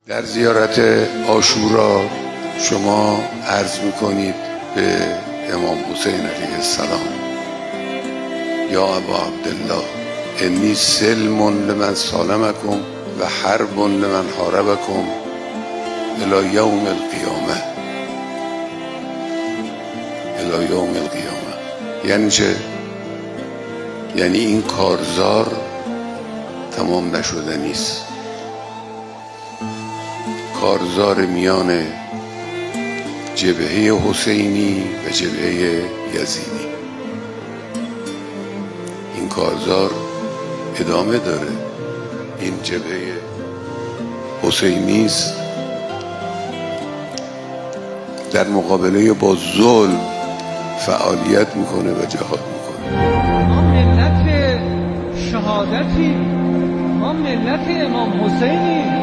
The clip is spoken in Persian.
در زیارت عاشورا شما عرض میکنید به امام حسین علیه السلام: یا ابا عبدالله انی سلم لمن سالمکم و حرب لمن حاربکم الی یوم القیامه. الی یوم القیامه یعنی چه؟ یعنی این کارزار تمام نشده نیست. کارزار میان جبهه حسینی و جبهه یزیدی، این کارزار ادامه داره. این جبهه حسینی است در مقابله با ظلم فعالیت میکنه و جهاد میکنه. ما ملت شهادتی، ما ملت امام حسینی.